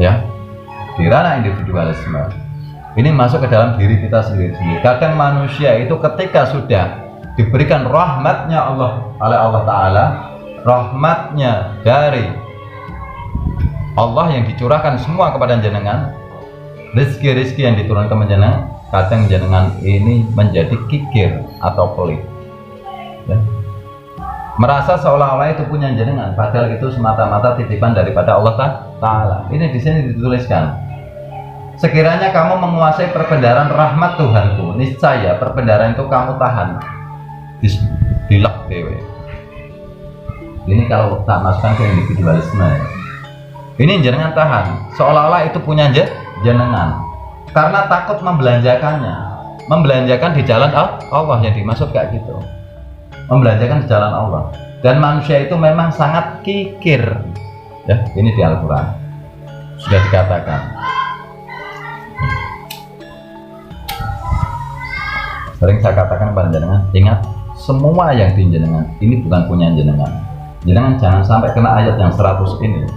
ya, di ranah individualisme. Ini masuk ke dalam diri kita sendiri. Kadang manusia itu ketika sudah diberikan rahmatnya Allah oleh Allah Ta'ala, rahmatnya dari Allah yang dicurahkan semua kepada jenengan, rezeki-rezeki yang diturunkan ke jenengan, kadang jenengan ini menjadi kikir atau pelit, ya. Merasa seolah-olah itu punya jenengan, padahal itu semata-mata titipan daripada Allah Ta'ala. Ini di sini dituliskan, sekiranya kamu menguasai perbendaharaan rahmat Tuhanku, niscaya perbendaharaan itu kamu tahan dilek dewe. Ini kalau tak masukkan ke individualisme, ya. Ini jenengan tahan, seolah-olah itu punya jenengan, karena takut membelanjakan di jalan Allah, yang dimaksud kayak gitu, membelanjakan di jalan Allah. Dan manusia itu memang sangat kikir, ya. Ini di Al-Quran sudah dikatakan. Sering saya katakan kepada jenengan, ingat, semua yang di jenengan ini bukan punya jenengan. Jenengan jangan sampai kena ayat yang 100 ini.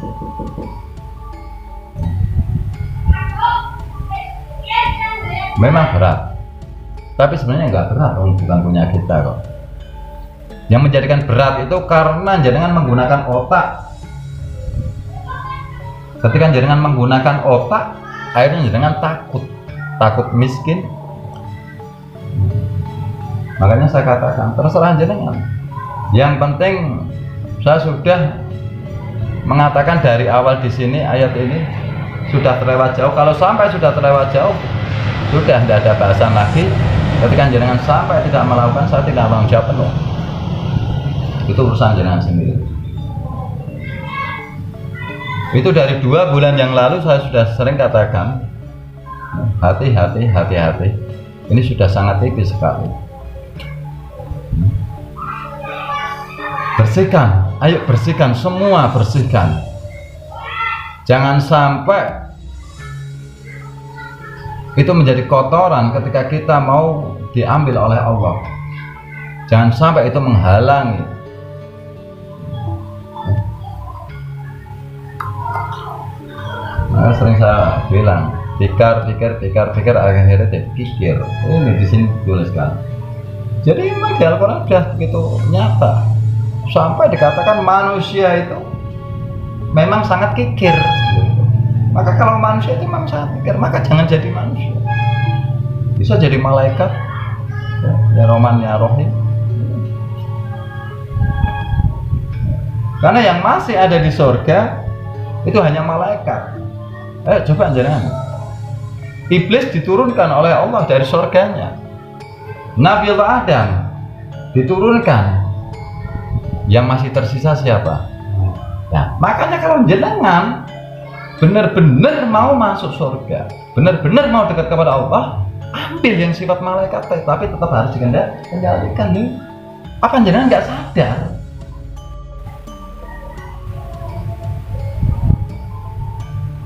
Memang berat, tapi sebenarnya nggak berat, bukan punya kita kok. Yang menjadikan berat itu karena jenengan menggunakan otak. Ketika jenengan menggunakan otak, akhirnya jenengan takut miskin. Makanya saya katakan, terserah jenengan. Yang penting saya sudah mengatakan dari awal di sini, ayat ini sudah terlewat jauh. Kalau sampai sudah terlewat jauh, sudah tidak ada bahasan lagi. Ketika jenengan sampai tidak melakukan, saya tidak tanggung jawab penuh. Itu urusan jenengan sendiri. Itu dari 2 bulan yang lalu saya sudah sering katakan, hati-hati. Ini sudah sangat tipis sekali. Bersihkan, ayo bersihkan, semua bersihkan. Jangan sampai itu menjadi kotoran ketika kita mau diambil oleh Allah. Jangan sampai itu menghalangi. Nah, sering saya bilang, pikir, akhirnya dipikir. Ini di sini dituliskan. Jadi memang di Al-Quran sudah begitu nyata. Sampai dikatakan manusia itu memang sangat kikir. Maka kalau manusia itu memang sangat kikir, maka jangan jadi manusia. Bisa jadi malaikat, ya Roman ya Rohim. Karena yang masih ada di surga itu hanya malaikat. Coba jangan. Iblis diturunkan oleh Allah dari surganya. Nabi Adam diturunkan. Yang masih tersisa siapa? Nah, makanya kalau jenengan benar-benar mau masuk surga, benar-benar mau dekat kepada Allah, ambil yang sifat malaikat, tapi tetap harus dikendalikan nih. Apa jenengan nggak sadar?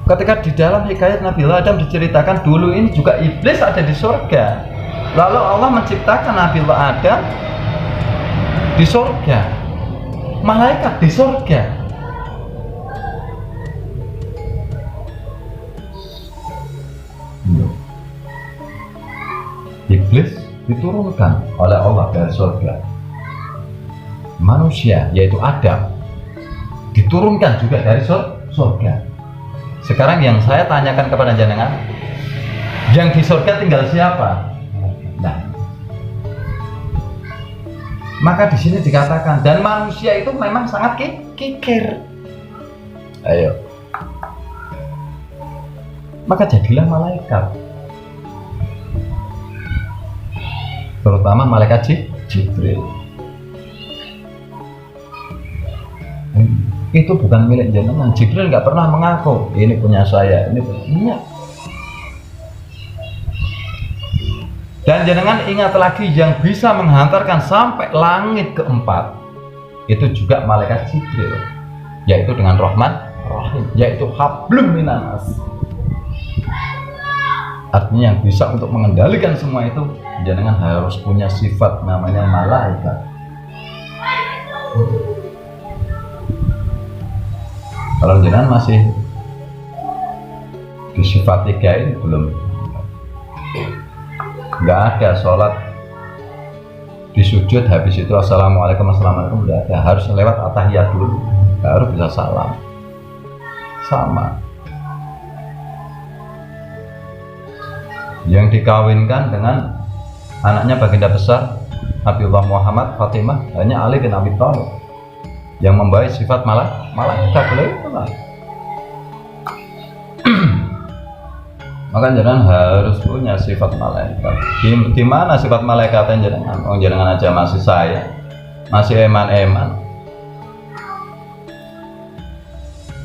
Ketika di dalam hikayat Nabi Adam diceritakan, dulu ini juga iblis ada di surga. Lalu Allah menciptakan Nabi Adam di surga. Malaikat di surga. Iblis diturunkan oleh Allah dari surga. Manusia yaitu Adam diturunkan juga dari surga. Sekarang yang saya tanyakan kepada jenengan, yang di surga tinggal siapa? Nah, maka di sini dikatakan, dan manusia itu memang sangat kikir. Ayo. Maka jadilah malaikat. Terutama malaikat Jibril. Itu bukan milik jenengan. Jibril nggak pernah mengaku ini punya saya, ini punya. Dan jenengan ingat lagi, yang bisa menghantarkan sampai langit keempat itu juga malaikat Jibril, yaitu dengan Rahman Rahim, yaitu hablum minanas. Artinya yang bisa untuk mengendalikan semua itu, jenengan harus punya sifat namanya malaikat. Kalau jenengan masih di sifat 3 ini belum. Nggak ada sholat di sujud habis itu assalamualaikum nggak ada, harus lewat at-tahiyat dulu baru bisa salam. Sama yang dikawinkan dengan anaknya baginda besar Nabiullah Muhammad Fatimah hanya Ali bin Abi Thalib yang membawa sifat malaikat. Maka jenengan harus punya sifat malaikat. Gimana sifat malaikatnya jenengan? Jenengan aja masih saya, masih eman-eman.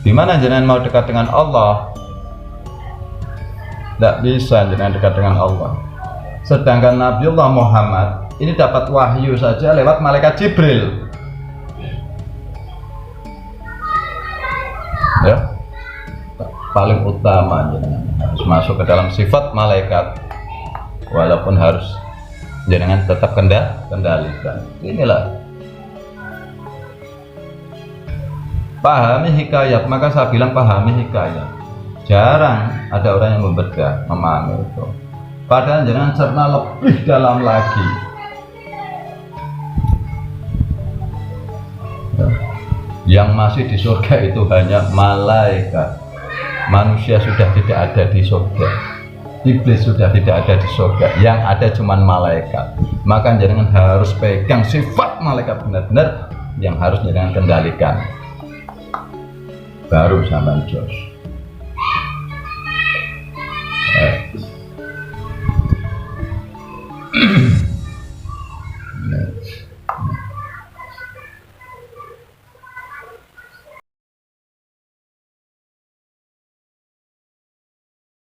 Gimana jenengan mau dekat dengan Allah? Tidak bisa jenengan dekat dengan Allah. Sedangkan Nabiullah Muhammad ini dapat wahyu saja lewat malaikat Jibril. Ya, paling utama jenengan harus masuk ke dalam sifat malaikat, walaupun harus jenengan tetap kendalikan. Inilah pahami hikayat. Maka saya bilang pahami hikayat. Jarang ada orang yang membedah memahami itu. Padahal jangan cerna lebih dalam lagi. Yang masih di surga itu hanya malaikat. Manusia sudah tidak ada di surga. Iblis sudah tidak ada di surga. Yang ada cuma malaikat. Maka jangan harus pegang sifat malaikat benar-benar yang harus jangan kendalikan. Baru sampai jos.